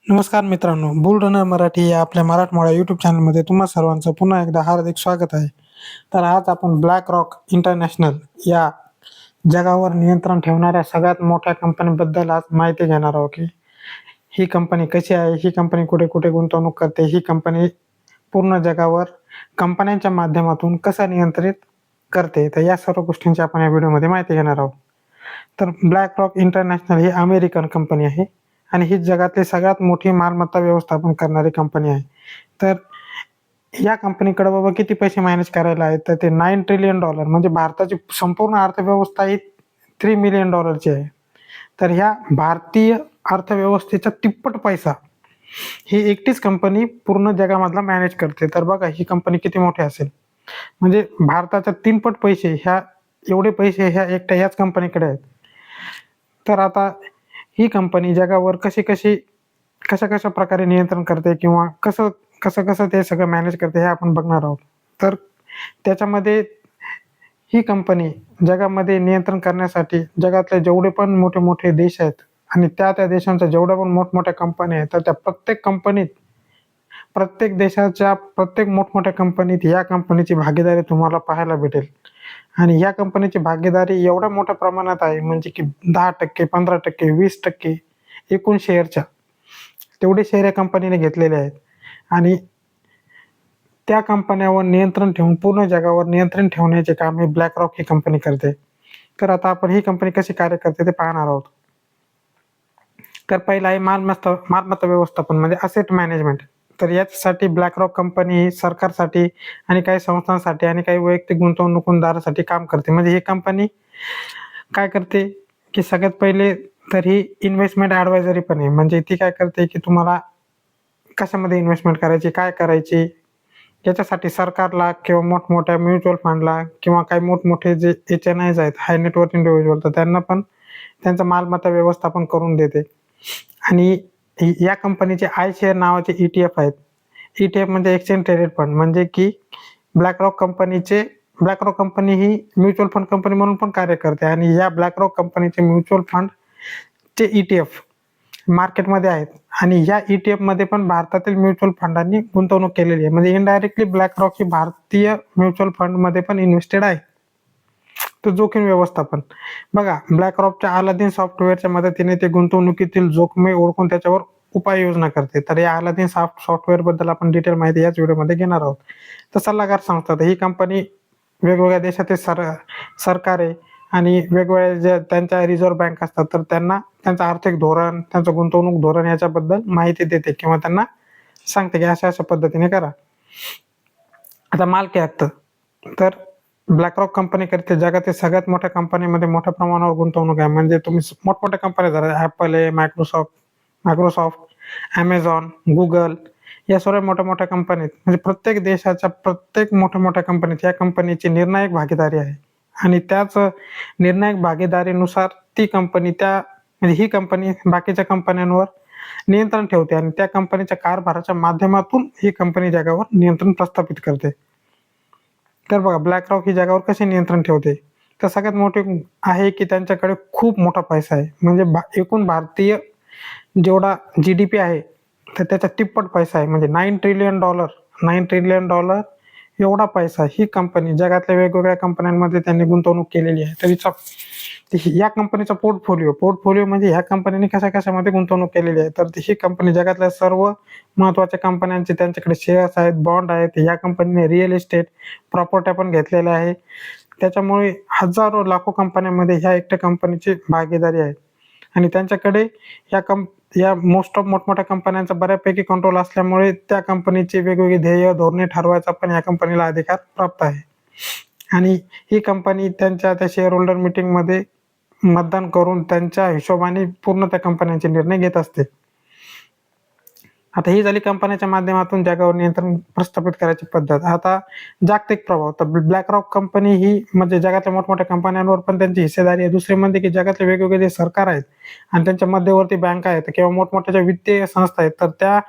नमस्कार मित्रांनो, बुलरनर मराठी या आपल्या मराठमोळ्या यूट्यूब चॅनलमध्ये तुम्हा सर्वांचं पुन्हा एकदा हार्दिक स्वागत आहे. तर आज आपण ब्लॅक रॉक इंटरनॅशनल या जगावर नियंत्रण ठेवणाऱ्या सगळ्यात मोठ्या कंपनीबद्दल आज माहिती घेणार आहोत की ही कंपनी कशी आहे, ही कंपनी कुठे कुठे गुंतवणूक करते, ही कंपनी पूर्ण जगावर कंपन्यांच्या माध्यमातून कसं नियंत्रित करते. तर या सर्व गोष्टींची आपण या व्हिडिओमध्ये माहिती घेणार आहोत. तर ब्लॅक रॉक इंटरनॅशनल ही अमेरिकन कंपनी आहे आणि ही जगातली सगळ्यात मोठी मालमत्ता व्यवस्थापन करणारी कंपनी आहे. तर या कंपनीकडे बाबा किती पैसे मॅनेज करायला आहेत, तर ते $9 ट्रिलियन म्हणजे भारताची संपूर्ण अर्थव्यवस्था ही $3 मिलियन आहे. तर ह्या भारतीय अर्थव्यवस्थेचा तिप्पट पैसा ही एकटीच कंपनी पूर्ण जगामधला मॅनेज करते. तर बघा ही कंपनी किती मोठी असेल, म्हणजे भारताच्या 3 पट पैसे एवढे पैसे एकट्या ह्याच कंपनीकडे आहेत. तर आता ही कंपनी जगावर कशा प्रकारे नियंत्रण करते किंवा कसं कसं कसं ते सगळं मॅनेज करते हे आपण बघणार आहोत. तर त्याच्यामध्ये ही कंपनी जगामध्ये नियंत्रण करण्यासाठी जगातले जेवढे पण मोठे मोठे देश आहेत आणि त्या देशांच्या जेवढ्या पण मोठमोठ्या कंपन्या आहेत, तर त्या प्रत्येक देशाच्या प्रत्येक मोठमोठ्या कंपनीत या कंपनीची भागीदारी तुम्हाला पाहायला भेटेल. आणि या कंपनीची भागीदारी एवढ्या मोठ्या प्रमाणात आहे, म्हणजे की 10%, 15%, 20% एकूण शेअरच्या तेवढे शेअर या कंपनीने घेतलेले आहेत. आणि त्या कंपन्यावर नियंत्रण ठेवून पूर्ण जगावर नियंत्रण ठेवण्याचे काम हे ब्लॅक रॉक ही कंपनी करते. तर आता आपण ही कंपनी कशी कार्य करते ते पाहणार आहोत. तर पहिला आहे मालमत्ता व्यवस्थापन म्हणजे असेट मॅनेजमेंट. तर याच्यासाठी ब्लॅक रॉक कंपनी ही सरकारसाठी आणि काही संस्थांसाठी आणि काही वैयक्तिक गुंतवणूकदारासाठी काम करते. म्हणजे ही कंपनी काय करते की सगळ्यात पहिले तर ही इन्व्हेस्टमेंट ॲडवायझरी पण आहे. म्हणजे ती काय करते की तुम्हाला कशामध्ये इन्व्हेस्टमेंट करायची, काय करायची, याच्यासाठी सरकारला किंवा मोठमोठ्या म्युच्युअल फंडला किंवा काही मोठमोठे जे HNIs आहेत, हाय नेटवर्थ इंडिव्हिज्युअल, तर त्यांना पण त्यांचं मालमत्ता व्यवस्थापन करून देते. आणि या कंपनीचे iShares नावाचे ETF आहेत. ETF म्हणजे एक्सचेंज ट्रेडेड फंड. म्हणजे की ब्लॅक रॉक कंपनी ही म्युच्युअल फंड कंपनी म्हणून पण कार्य करते आणि या ब्लॅक रॉक कंपनीचे म्युच्युअल फंडचे ETF मार्केटमध्ये आहेत आणि या ETF मध्ये पण भारतातील म्युच्युअल फंडांनी गुंतवणूक केलेली आहे. म्हणजे इनडायरेक्टली ब्लॅक रॉक ही भारतीय म्युच्युअल फंडमध्ये पण इन्व्हेस्टेड आहे. तर जोखीम व्यवस्थापन बघा, ब्लॅक रॉकच्या अलादीन सॉफ्टवेअरच्या मदतीने ते गुंतवणुकीतील जोखमी ओळखून त्याच्यावर उपाययोजना करते. तर या अलादीन सॉफ्टवेअर बद्दल आपण डिटेल माहिती याच व्हिडिओमध्ये घेणार आहोत. तर सल्लागार संस्था, तर ही कंपनी वेगवेगळ्या देशातील सरकारे आणि वेगवेगळ्या ज्या त्यांच्या रिझर्व्ह बँक असतात, तर त्यांना त्यांचं आर्थिक धोरण, त्यांचं गुंतवणूक धोरण याच्याबद्दल माहिती देते किंवा त्यांना सांगते की अशा अशा पद्धतीने करा. आता मालकी हक्क, तर ब्लॅक रॉक कंपनी करते जगातील सगळ्यात मोठ्या कंपनीमध्ये मोठ्या प्रमाणावर गुंतवणूक आहे. म्हणजे तुम्ही मोठमोठ्या कंपन्या झाल्या, ॲपल आहे, मायक्रोसॉफ्ट, ॲमेझॉन, गुगल, या सर्व मोठ्या मोठ्या कंपनीत म्हणजे प्रत्येक देशाच्या प्रत्येक मोठ्या मोठ्या कंपनीत या कंपनीची निर्णायक भागीदारी आहे. आणि त्याच निर्णायक भागीदारीनुसार ती कंपनी म्हणजे ही कंपनी बाकीच्या कंपन्यांवर नियंत्रण ठेवते आणि त्या कंपनीच्या कारभाराच्या माध्यमातून ही कंपनी जगावर नियंत्रण प्रस्थापित करते. तर बघा, ब्लॅक रॉक ही जगावर कसे नियंत्रण ठेवते, तर सगळ्यात मोठे आहे की त्यांच्याकडे खूप मोठा पैसा आहे. म्हणजे एकूण भारतीय जेवढा GDP आहे, तर त्याचा तिप्पट पैसा आहे. म्हणजे $9 ट्रिलियन एवढा पैसा ही कंपनी जगातल्या वेगवेगळ्या कंपन्यांमध्ये त्यांनी गुंतवणूक केलेली आहे. या कंपनीचा पोर्टफोलिओ म्हणजे ह्या कंपनीने कशामध्ये गुंतवणूक केलेली आहे, तर ही कंपनी जगातल्या सर्व महत्त्वाच्या कंपन्यांचे त्यांच्याकडे शेअर्स आहेत, बॉन्ड आहेत. या कंपनीने रिअल इस्टेट प्रॉपर्ट्या पण घेतलेल्या आहे. त्याच्यामुळे हजारो लाखो कंपन्यांमध्ये ह्या एकट्या कंपनीची भागीदारी आहे आणि त्यांच्याकडे या मोस्ट ऑफ मोठमोठ्या कंपन्यांचा बऱ्यापैकी कंट्रोल असल्यामुळे त्या कंपनीचे वेगवेगळे ध्येय धोरणे ठरवायचा पण या कंपनीला अधिकार प्राप्त आहे. आणि ही कंपनी त्यांच्या त्या शेअर होल्डर मीटिंगमध्ये मतदान करून त्यांच्या हिशोबाने पूर्ण त्या कंपन्यांचे निर्णय घेत असते. आता ही झाली कंपन्यांच्या माध्यमातून जगावर नियंत्रण प्रस्थापित करायची पद्धत. आता जागतिक प्रभाव, तर ब्लॅक रॉक कंपनी ही म्हणजे जगातल्या मोठमोठ्या कंपन्यांवर पण त्यांची हिस्सेदारी आहे. दुसरे म्हणजे की जगातले वेगवेगळे जे सरकार आहेत आणि त्यांच्या मध्यवर्ती बँका आहेत किंवा मोठमोठ्या ज्या वित्तीय संस्था आहेत, तर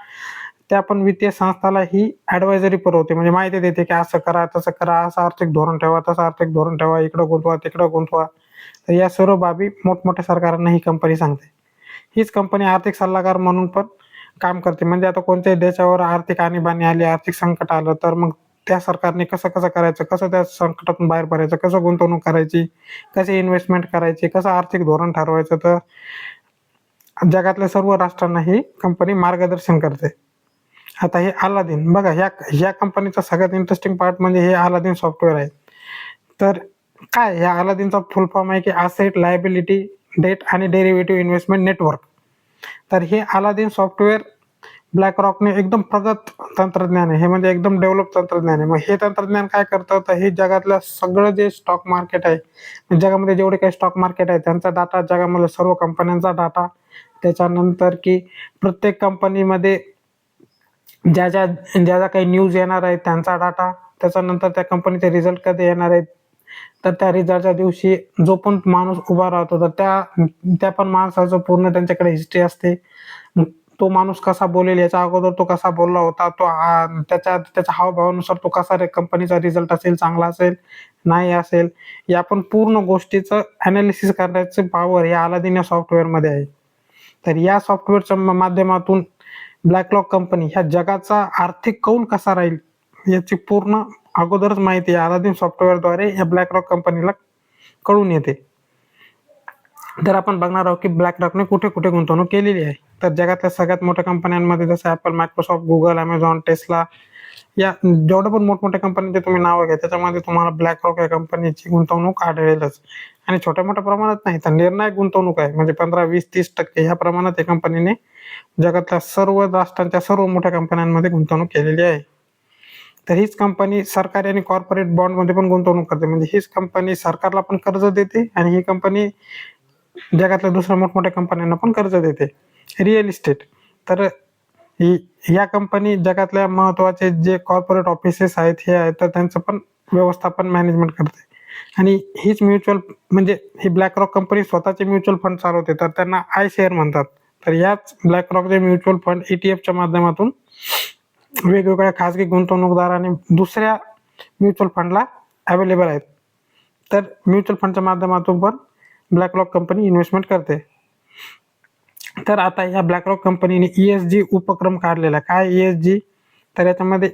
त्या पण वित्तीय संस्थाला ही ॲडवायझरी पुरवते. म्हणजे माहिती देते की असं करा, तसं करा, असं आर्थिक धोरण ठेवा, तसं आर्थिक धोरण ठेवा, इकडं गुंतवा, तिकडं गुंतवा. तर या सर्व बाबी मोठमोठ्या सरकारांना ही कंपनी सांगते. हीच कंपनी आर्थिक सल्लागार म्हणून पण काम करते. म्हणजे आता कोणत्याही देशावर आर्थिक आणीबाणी आली, आर्थिक संकट आलं, तर मग त्या सरकारने कसं कसं करायचं, कसं त्या संकटातून बाहेर पडायचं, कसं गुंतवणूक करायची, कशी इन्व्हेस्टमेंट करायची, कसं आर्थिक धोरण ठरवायचं, तर जगातल्या सर्व राष्ट्रांना ही कंपनी मार्गदर्शन करते. आता हे अलादीन बघा, ह्या कंपनीचा सगळ्यात इंटरेस्टिंग पार्ट म्हणजे हे अलादीन सॉफ्टवेअर आहे. तर काय ह्या अलादीनचा फुल फॉर्म आहे की असेट, लायबिलिटी, डेट आणि डेरिव्हेटिव्ह इन्व्हेस्टमेंट नेटवर्क. तर हे अलादीन सॉफ्टवेअर ब्लॅक रॉकने एकदम प्रगत तंत्रज्ञान आहे. हे म्हणजे एकदम डेव्हलप तंत्रज्ञान आहे. मग हे तंत्रज्ञान काय करतं, तर हे जगातलं सगळं जे स्टॉक मार्केट आहे, म्हणजे जगामध्ये जेवढे काही स्टॉक मार्केट आहे त्यांचा डाटा, जगामधल्या सर्व कंपन्यांचा डाटा, त्याच्यानंतर की प्रत्येक कंपनीमध्ये ज्या ज्या ज्या ज्या काही न्यूज येणार आहेत त्यांचा डाटा, त्याच्यानंतर त्या कंपनीचे रिझल्ट कधी येणार आहेत, तर त्या रिझल्टच्या दिवशी जो पण माणूस उभा राहतो, तर त्या त्या पण माणसाचं पूर्ण त्यांच्याकडे हिस्ट्री असते. मग तो माणूस कसा बोलेल, याच्या अगोदर तो कसा बोलला होता, तो त्याच्या हावभावानुसार तो कसा कंपनीचा रिझल्ट असेल, चांगला असेल, नाही असेल, या पण पूर्ण गोष्टीचं अनालिसिस करण्याची पॉवर या अलादीन या सॉफ्टवेअरमध्ये आहे. तर या सॉफ्टवेअरच्या माध्यमातून ब्लॅकरॉक कंपनी ह्या जगाचा आर्थिक कौल कसा राहील याची पूर्ण अगोदरच माहिती अलादीन सॉफ्टवेअरद्वारे या ब्लॅकरॉक कंपनीला कळून येते. तर आपण बघणार आहोत की ब्लॅकरॉकने कुठे कुठे गुंतवणूक केलेली आहे. तर जगातल्या सगळ्यात मोठ्या कंपन्यांमध्ये जसं Apple, Microsoft, Google, Amazon, Tesla, या जेवढ्या पण मोठमोठ्या कंपन्यांचे तुम्ही नावं घ्या, त्याच्यामध्ये तुम्हाला ब्लॅकरॉक या कंपनीची गुंतवणूक आढळेलच. आणि छोट्या मोठ्या प्रमाणात नाही, तर निर्णायक गुंतवणूक आहे. म्हणजे 15, 20, 30% ह्या प्रमाणात या कंपनीने जगातल्या सर्व राष्ट्रांच्या सर्व मोठ्या कंपन्यांमध्ये गुंतवणूक केलेली आहे. तर हीच कंपनी सरकारी आणि कॉर्पोरेट बॉन्डमध्ये पण गुंतवणूक करते. म्हणजे हीच कंपनी सरकारला पण कर्ज देते आणि ही कंपनी जगातल्या दुसऱ्या मोठमोठ्या कंपन्यांना पण कर्ज देते. रिअल इस्टेट, तर या कंपनी जगातल्या महत्त्वाचे जे कॉर्पोरेट ऑफिसेस आहेत हे आहेत, तर त्यांचं पण व्यवस्थापन मॅनेजमेंट करते. आणि हीच म्युच्युअल म्हणजे ही ब्लॅकरॉक कंपनी स्वतःचे म्युच्युअल फंड चालवते, तर त्यांना आय शेअर म्हणतात. तर याच ब्लॅकरॉकचे म्युच्युअल फंड ETF माध्यमातून वेगवेगळ्या खाजगी गुंतवणूकदार आणि दुसऱ्या म्युच्युअल फंडला अवेलेबल आहेत. तर म्युच्युअल फंडच्या माध्यमातून पण ब्लॅकरॉक कंपनी इन्व्हेस्टमेंट करते. तर आता ह्या ब्लॅकरॉक कंपनीने ESG उपक्रम काढलेला आहे. काय ESG, तर याच्यामध्ये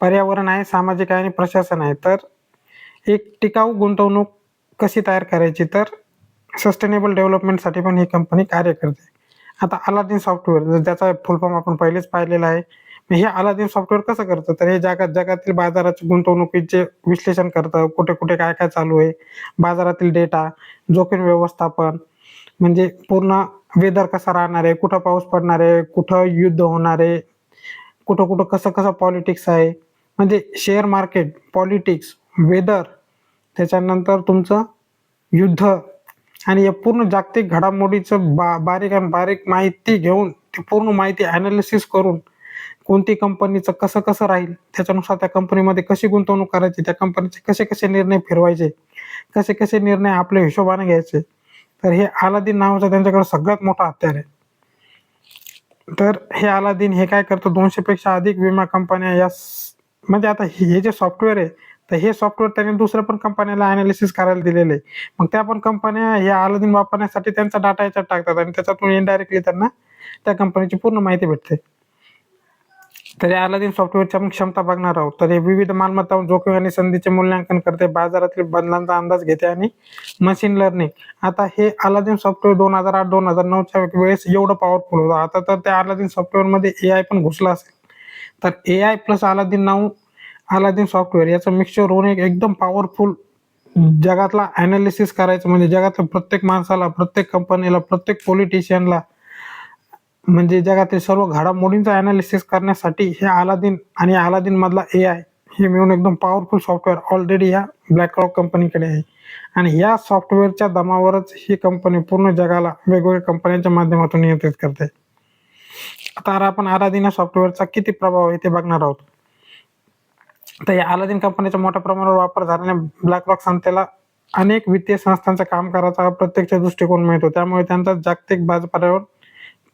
पर्यावरण आहे, सामाजिक आहे आणि प्रशासन आहे. तर एक टिकाऊ गुंतवणूक कशी तयार करायची, तर सस्टेनेबल डेव्हलपमेंटसाठी पण ही कंपनी कार्य करते. आता अलादीन सॉफ्टवेअर ज्याचा फुल फॉर्म आपण पहिलेच पाहिलेला आहे. हे अलादीन सॉफ्टवेअर कसं करतं, तर हे जगातील बाजाराचे गुंतवणुकीचे विश्लेषण करतं. कुठे कुठे काय काय चालू आहे, बाजारातील डेटा, जोखीम व्यवस्थापन, म्हणजे पूर्ण वेदर कसा राहणार आहे, कुठं पाऊस पडणार आहे, कुठं युद्ध होणार आहे, कुठं कुठं कसं कसं पॉलिटिक्स आहे, म्हणजे शेअर मार्केट, पॉलिटिक्स, वेदर, त्याच्यानंतर तुमचं युद्ध, आणि या पूर्ण जागतिक घडामोडीचं बारीक आणि बारीक माहिती घेऊन ती पूर्ण माहिती ॲनालिसिस करून कोणती कंपनीचं कसं कसं राहील, त्याच्यानुसार त्या कंपनीमध्ये कशी गुंतवणूक करायची, त्या कंपनीचे कसे कसे निर्णय फिरवायचे, कसे कसे निर्णय आपल्या हिशोबाने घ्यायचे. तर हे अलादीन नावाचं त्यांच्याकडे सगळ्यात मोठं हत्यार आहे. तर हे अलादीन हे काय करतं, 200 पेक्षा अधिक विमा कंपन्या म्हणजे आता हे जे सॉफ्टवेअर आहे, तर हे सॉफ्टवेअर त्यांनी दुसऱ्या पण कंपन्याला अनालिसिस करायला दिलेलं आहे. मग त्या पण कंपन्या हे अलादीन वापरण्यासाठी त्यांचा डाटा याच्यात टाकतात आणि त्याच्यातून इनडायरेक्टली त्यांना त्या कंपनीची पूर्ण माहिती भेटते. तर या अलादीन सॉफ्टवेअरच्या मग क्षमता बघणार आहोत. तर हे विविध मालमत्ता, जोखीम आणि संधीचे मूल्यांकन करते, बाजारातील बदलांचा अंदाज घेते आणि मशीन लर्निंग. आता हे अलादीन सॉफ्टवेअर 2008-2009च्या वेळेस एवढं पॉवरफुल होतं. आता तर त्या अलादीन सॉफ्टवेअरमध्ये AI पण घुसला असेल. तर AI प्लस अलादीन सॉफ्टवेअर याचं मिक्सचर होऊन एक एकदम पॉवरफुल जगातला ॲनालिसिस करायचं, म्हणजे जगातल्या प्रत्येक माणसाला, प्रत्येक कंपनीला, प्रत्येक पॉलिटिशियनला, म्हणजे जगातील सर्व घडामोडींचा ॲनालिसिस करण्यासाठी हे अलादीन आणि अलादीन मधला AI हे मिळून एकदम पॉवरफुल सॉफ्टवेअर ऑलरेडी या ब्लॅकरॉक कंपनीकडे आहे. आणि या सॉफ्टवेअरच्या दमावरच ही कंपनी पूर्ण जगाला वेगवेगळ्या कंपन्यांच्या माध्यमातून नियंत्रित करते. आता आपण अलादीन सॉफ्टवेअरचा किती प्रभाव आहे ते बघणार आहोत. तर या अलादीन कंपनीचा मोठ्या प्रमाणावर वापर झाल्याने ब्लॅकरॉक संस्थेला अनेक वित्तीय संस्थांच्या कामकाजाचा प्रत्यक्ष दृष्टिकोन मिळतो. त्यामुळे त्यांचा जागतिक बाजारावर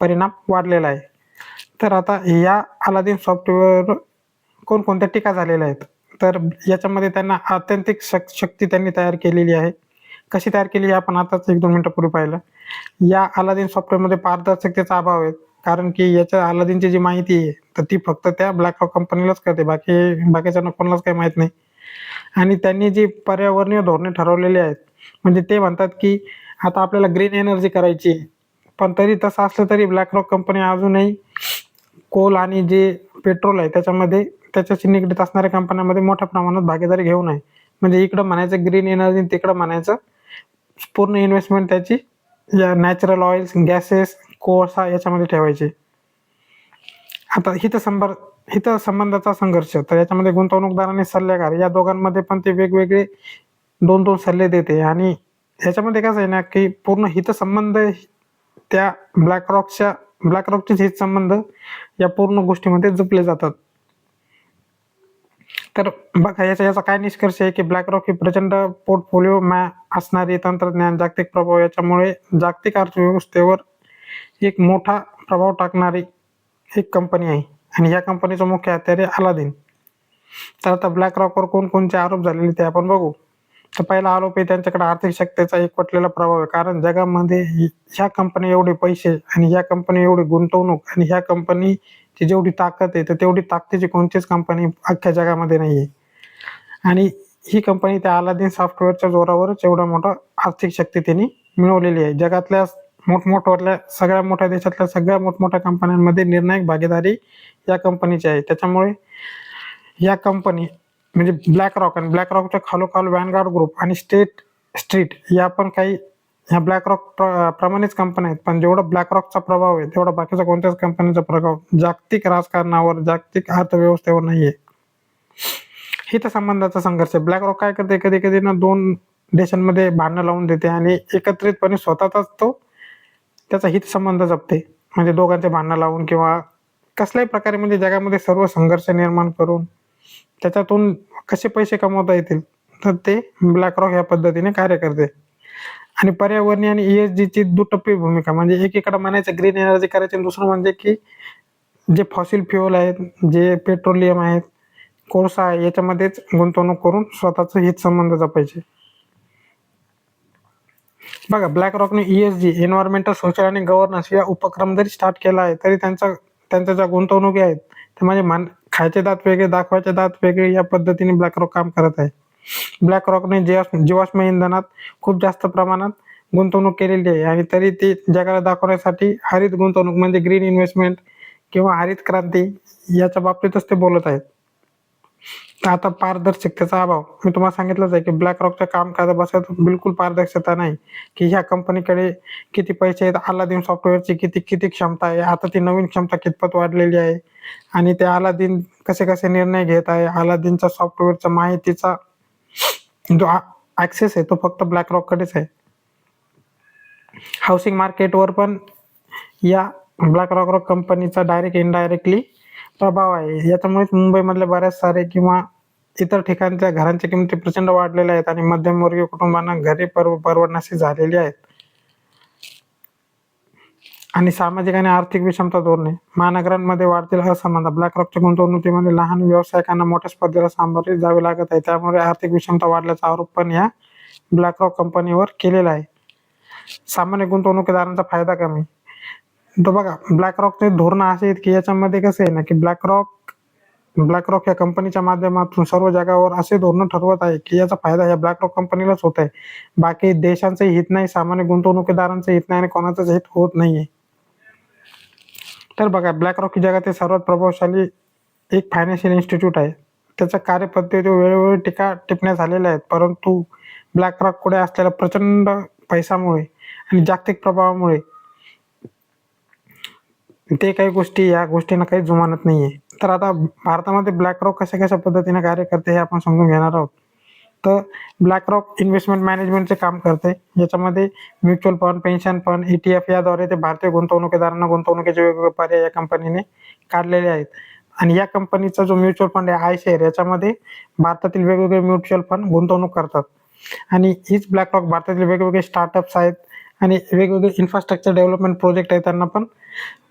परिणाम वाढलेला आहे. तर आता या अलादीन सॉफ्टवेअर कोणकोणत्या टीका झालेल्या आहेत, तर याच्यामध्ये त्यांना आत्यंतिक शक्ती त्यांनी तयार केलेली आहे. कशी तयार केली हे आपण आताच 1-2 मिनिटापूर्वी पाहिलं. या अलादीन सॉफ्टवेअरमध्ये पारदर्शकतेचा अभाव आहे. कारण की याच्या अलादीनची जी माहिती आहे तर ती फक्त त्या ब्लॅक रॉक कंपनीलाच कळते, बाकीच्या कोणालाच काही माहीत नाही. आणि त्यांनी जी पर्यावरणीय धोरणे ठरवलेली आहेत, म्हणजे ते म्हणतात की आता आपल्याला ग्रीन एनर्जी करायची आहे. पण तरी तसं असलं तरी ब्लॅक रॉक कंपनी अजूनही कोल आणि जे पेट्रोल आहे त्याच्याशी निगडीत असणाऱ्या कंपन्यांमध्ये मोठ्या प्रमाणात भागीदारी घेऊन आहे. म्हणजे इकडं म्हणायचं ग्रीन एनर्जी, तिकडं म्हणायचं पूर्ण इन्व्हेस्टमेंट त्याची या नॅचरल ऑइल्स, गॅसेस, कोळसा याच्यामध्ये ठेवायची. आता हित संबंधाचा संघर्ष, तर याच्यामध्ये गुंतवणूकदार आणि सल्लागार या दोघांमध्ये पण ते वेगवेगळे 2-2 सल्ले देते. आणि ह्याच्यामध्ये कसं आहे ना, की पूर्ण हितसंबंध त्या ब्लॅक रॉकचेच हितसंबंध या पूर्ण गोष्टीमध्ये जपले जातात. तर बघा याचा काय निष्कर्ष आहे, की ब्लॅक रॉक ही प्रचंड पोर्टफोलिओ असणारी तंत्रज्ञान, जागतिक प्रभाव याच्यामुळे जागतिक अर्थव्यवस्थेवर एक मोठा प्रभाव टाकणारी एक कंपनी आहे. आणि या कंपनीचं मुख्य हत्यार आहे अलादीन. तर आता ब्लॅक रॉकवर कोणकोणते आरोप झालेले ते आपण बघू. तर पहिला आरोप आहे त्यांच्याकडे आर्थिक शक्तीचा एकवटलेला प्रभाव आहे. कारण जगामध्ये ह्या कंपनी एवढे पैसे आणि ह्या कंपनी एवढी गुंतवणूक आणि ह्या कंपनीची जेवढी ताकद आहे, तर तेवढी ताकदीची कोणतीच कंपनी अख्ख्या जगामध्ये नाही आहे. आणि ही कंपनी त्या अलादीन सॉफ्टवेअरच्या जोरावरच एवढा मोठा आर्थिक शक्ती त्यांनी मिळवलेली आहे. जगातल्या सगळ्या मोठ्या देशातल्या सगळ्या मोठमोठ्या कंपन्यांमध्ये निर्णायक भागीदारी या कंपनीची आहे. त्याच्यामुळे या कंपनी म्हणजे ब्लॅक रॉक आणि ब्लॅक रॉकच्या खालोखाल वॅनगार्ड ग्रुप आणि स्ट्रीट या पण काही ह्या ब्लॅक रॉक प्रमाणेच कंपन्या आहेत. पण जेवढा ब्लॅक रॉकचा प्रभाव आहे तेवढा बाकीच्या कोणत्याच कंपनीचा प्रभाव जागतिक राजकारणावर, जागतिक अर्थव्यवस्थेवर नाहीये. हितसंबंधाचा संघर्ष. ब्लॅक रॉक काय करते, कधी कधी ना 2 देशांमध्ये भांडणं लावून देते आणि एकत्रितपणे स्वतःचाच तो त्याचा हितसंबंध जपते. म्हणजे दोघांचे भांडणं लावून किंवा कसल्याही प्रकारे म्हणजे जगामध्ये सर्व संघर्ष निर्माण करून त्याच्यातून कसे पैसे कमवता येतील, तर ते ब्लॅक रॉक या पद्धतीने कार्य करते. आणि पर्यावरणीय आणि ESG दुटप्पी भूमिका. म्हणजे एकीकडे म्हणायचं ग्रीन एनर्जी करायची आणि दुसरं म्हणजे की जे फॉसिल फ्युअल आहेत, जे पेट्रोलियम आहेत, कोळसा आहे, याच्यामध्येच गुंतवणूक करून स्वतःचे हितसंबंध जपायचे. बघा ब्लॅक रॉकने ESG एन्व्हायरमेंटल, सोशल आणि गव्हर्नन्स या उपक्रम जरी स्टार्ट केला आहे, तरी त्यांच्या ज्या गुंतवणुकी आहेत ते म्हणजे खायचे दात वेगळे, दाखवायचे दात वेगळे या पद्धतीने ब्लॅक रॉक काम करत आहे. ब्लॅक रॉकने जीवाश्म इंधनात खूप जास्त प्रमाणात गुंतवणूक केलेली आहे आणि तरी ती जगाला दाखवण्यासाठी हरित गुंतवणूक म्हणजे ग्रीन इन्व्हेस्टमेंट किंवा हरित क्रांती याच्या बाबतीतच ते बोलत आहेत. तर आता पारदर्शकतेचा अभाव. मी तुम्हाला सांगितलंच आहे की ब्लॅक रॉकच्या कामकाजाबद्दल बिलकुल पारदर्शकता नाही, की ह्या कंपनीकडे किती पैसे आहेत, अलादीन सॉफ्टवेअरची किती क्षमता आहे, आता ती नवीन क्षमता कितपत वाढलेली आहे आणि ते अलादीन कसे निर्णय घेत आहे. अलादीनच्या सॉफ्टवेअरच्या माहितीचा जो ऍक्सेस आहे तो फक्त ब्लॅक रॉककडेच आहे. हाऊसिंग मार्केटवर पण या ब्लॅक रॉक कंपनीचा डायरेक्ट इनडायरेक्टली प्रभाव आहे. याच्यामुळेच मुंबईमधले बऱ्याच सारे किंवा इतर ठिकाणच्या घरांच्या किमती प्रचंड वाढलेल्या आहेत आणि मध्यमवर्गीय कुटुंबांना घरे परवडण्याशी झालेली आहेत. आणि सामाजिक आणि आर्थिक विषमता धोरणे. महानगरांमध्ये वाढतील असमानता. ब्लॅक रॉकच्या गुंतवणुकीमध्ये लहान व्यावसायिकांना मोठ्या स्पर्धेला सामोरे जावे लागत आहे. त्यामुळे आर्थिक विषमता वाढल्याचा आरोप पण या ब्लॅक रॉक कंपनीवर केलेला आहे. सामान्य गुंतवणुकीदारांचा फायदा कमी. तर बघा ब्लॅक रॉकचे धोरणं असे आहेत की याच्यामध्ये कसं आहे ना, की ब्लॅक रॉक या कंपनीच्या माध्यमातून सर्व जगावर असे धोरणं ठरवत आहे की याचा फायदा या ब्लॅक रॉक कंपनीलाच होत आहे. बाकी देशांचंही हित नाही, सामान्य गुंतवणुकीदारांचं हित नाही आणि कोणाचंच हित होत नाहीये. तर बघा ब्लॅक रॉक ही जगातील सर्वात प्रभावशाली एक फायनान्शियल इन्स्टिट्यूट आहे. त्याच्या कार्यपद्धतीवर वेळोवेळी टीका टिप्पण्या झालेल्या आहेत, परंतु ब्लॅक रॉक पुढे असलेल्या प्रचंड पैशामुळे आणि जागतिक प्रभावामुळे ते या गोष्टींना काही जुमानत नाहीये. तर आता भारतामध्ये ब्लॅक रॉक कशा पद्धतीने कार्य करते हे आपण समजून घेणार आहोत. तर ब्लॅक रॉक इन्व्हेस्टमेंट मॅनेजमेंटचे काम करते. याच्यामध्ये mutual fund, pension fund, ETF याद्वारे ते भारतीय गुंतवणुकीदारांना गुंतवणुकीचे वेगवेगळे पर्याय या कंपनीने काढलेले आहेत. आणि या कंपनीचा जो म्युच्युअल फंड आहे iShares, याच्यामध्ये भारतातील वेगवेगळे म्युच्युअल फंड गुंतवणूक करतात. आणि हीच ब्लॅक रॉक भारतातील वेगवेगळे स्टार्टअप्स आहेत आणि वेगवेगळे इन्फ्रास्ट्रक्चर डेव्हलपमेंट प्रोजेक्ट आहेत, त्यांना पण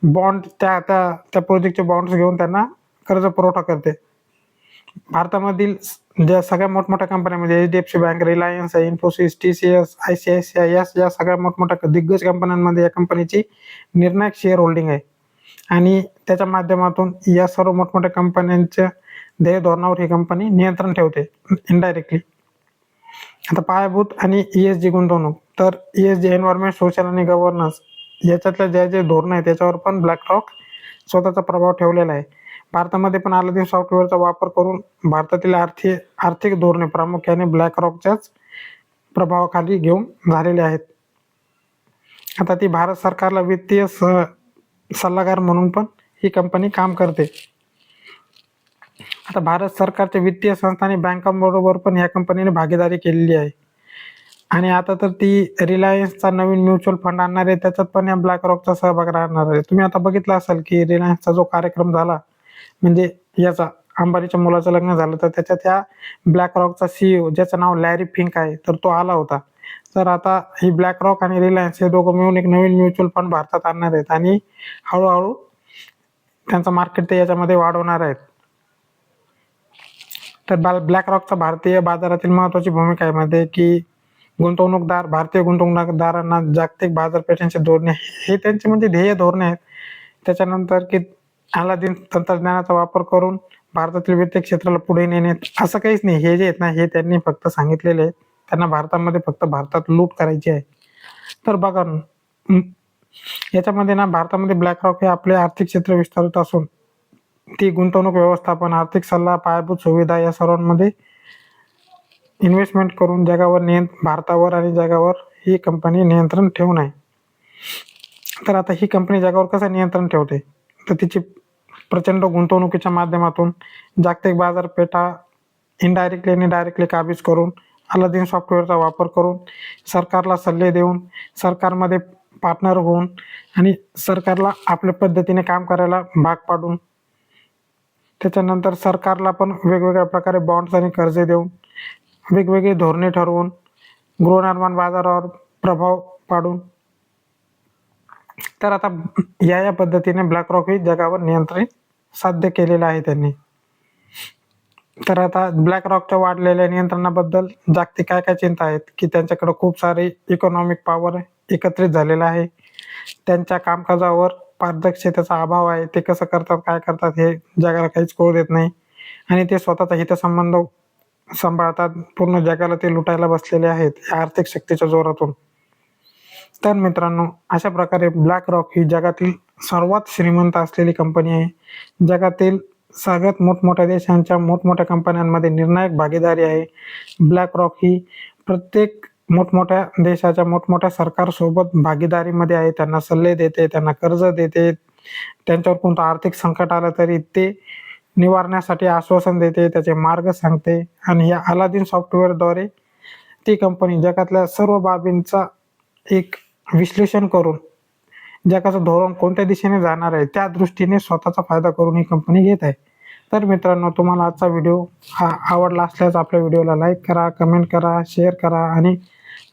बॉन्ड त्या प्रोजेक्टचे बॉन्ड्स घेऊन त्यांना कर्ज पुरवठा करते. भारतामधील ज्या सगळ्या मोठमोठ्या कंपन्या म्हणजे HDFC bank, Reliance, Infosys, TCS, ICICI या सगळ्या मोठमोठ्या दिग्गज कंपन्यांमध्ये या कंपनीची निर्णायक शेअर होल्डिंग आहे. आणि त्याच्या माध्यमातून या सर्व मोठमोठ्या कंपन्यांच्या ध्येय धोरणावर ही कंपनी नियंत्रण ठेवते इनडायरेक्टली. आता पायाभूत आणि ESG गुंतवणूक, तर ESG एन्व्हायरमेंट, सोशल आणि गव्हर्नन्स याच्यातल्या जे धोरण आहे त्याच्यावर पण ब्लॅकरॉक स्वतःचा प्रभाव ठेवलेला आहे. भारतामध्ये पण अलादीन सॉफ्टवेअरचा वापर करून भारतातील आर्थिक धोरणे प्रामुख्याने ब्लॅकरॉकच्याच प्रभावाखाली घेऊन झालेले आहेत. आता ती भारत सरकारला वित्तीय सल्लागार म्हणून पण ही कंपनी काम करते. आता भारत सरकारच्या वित्तीय संस्था आणि बँकांबरोबर पण या कंपनीने भागीदारी केलेली आहे. आणि आता तर ती रिलायन्सचा नवीन म्युच्युअल फंड आणणार आहे, त्याच्यात पण या ब्लॅकरॉकचा सहभाग राहणार आहे. तुम्ही आता बघितलं असाल की रिलायन्सचा जो कार्यक्रम झाला, म्हणजे याचा अंबानीच्या मुलाचं लग्न झालं, तर त्याच्यात ह्या ब्लॅकरॉकचा CEO ज्याचं नाव लॅरी फिंक आहे, तर तो आला होता. तर आता ही ब्लॅकरॉक आणि रिलायन्स हे दोघं मिळून एक नवीन म्युच्युअल फंड भारतात आणणार आहेत आणि हळूहळू त्यांचं मार्केट ते याच्यामध्ये वाढवणार आहेत. तर ब्लॅकरॉकचा भारतीय बाजारातील महत्त्वाची भूमिका आहे मध्ये की भारतीय गुंतवणूकदारांना जागतिक बाजारपेठांशी जोडणे हे त्यांचे म्हणजे ध्येय धोरणे आहेत. त्याच्यानंतर की अलादीन तंत्रज्ञानाचा वापर करून भारतातील वित्तीय क्षेत्राला पुढे नेणे, असं काहीच नाही. हे जे आहेत ना, हे त्यांनी फक्त सांगितलेले आहेत. त्यांना भारतात लूट करायची आहे. तर बघा याच्यामध्ये ना, भारतामध्ये ब्लॅकरॉक हे आपले आर्थिक क्षेत्र विस्तारत असून ती गुंतवणूक व्यवस्थापन, आर्थिक सल्ला, पायाभूत सुविधा या सर्वांमध्ये इन्व्हेस्टमेंट करून भारतावर आणि जगावर ही कंपनी नियंत्रण ठेवून आहे. तर आता ही कंपनी जगावर कसं नियंत्रण ठेवते, तर तिची प्रचंड गुंतवणुकीच्या माध्यमातून जागतिक बाजारपेठा इनडायरेक्टली आणि डायरेक्टली काबीज करून, अलादीन सॉफ्टवेअरचा वापर करून, सरकारला सल्ले देऊन, सरकारमध्ये पार्टनर होऊन आणि सरकारला आपल्या पद्धतीने काम करायला भाग पाडून, त्याच्यानंतर सरकारला पण वेगवेगळ्या प्रकारे बॉन्ड्स आणि कर्जे देऊन, वेगवेगळी धोरणे ठरवून, गृहनिर्माण बाजारावर प्रभाव पाडून, तर आता या पद्धतीने ब्लॅकरॉक ही जगावर नियंत्रण साध्य केलेलं आहे त्यांनी. तर आता ब्लॅकरॉकच्या वाढलेल्या नियंत्रणाबद्दल जागतिक काय चिंता आहेत, की त्यांच्याकडे खूप सारे इकॉनॉमिक पॉवर एकत्रित झालेला आहे. त्यांच्या कामकाजावर पारदर्शकतेचा अभाव आहे. ते कसं करतात, काय करतात हे जगाला काहीच कळू देत नाही आणि ते स्वतःचा हितसंबंध सांभाळतात. पूर्ण जगाला ते लुटायला बसलेले आहेत या आर्थिक शक्तीच्या जोरातून. तर मित्रांनो, अशा प्रकारे ब्लॅकरॉक ही जगातील सर्वात श्रीमंत असलेली कंपनी आहे. जगातील सगळ्यात मोठमोठ्या देशांच्या मोठमोठ्या कंपन्यांमध्ये निर्णायक भागीदारी आहे. ब्लॅकरॉक ही प्रत्येक मोठमोठ्या देशाच्या मोठमोठ्या सरकारसोबत भागीदारीमध्ये आहे. त्यांना सल्ले देते, त्यांना कर्ज देते, त्यांच्यावर कोणतं आर्थिक संकट आलं तरी ते निवारण्यासाठी आश्वासन देते, त्याचे मार्ग सांगते आणि या अलादीन सॉफ्टवेअरद्वारे ती कंपनी जगातल्या सर्व बाबींचा एक विश्लेषण करून जगाचं धोरण कोणत्या दिशेने जाणार आहे त्या दृष्टीने स्वतःचा फायदा करून ही कंपनी घेत आहे. तर मित्रांनो, तुम्हाला आजचा व्हिडिओ हा आवडला असल्यास आपल्या व्हिडिओला लाईक करा, कमेंट करा, शेअर करा आणि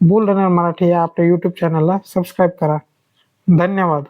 बुल रनर मराठी या आपल्या यूट्यूब चॅनलला सबस्क्राईब करा. धन्यवाद.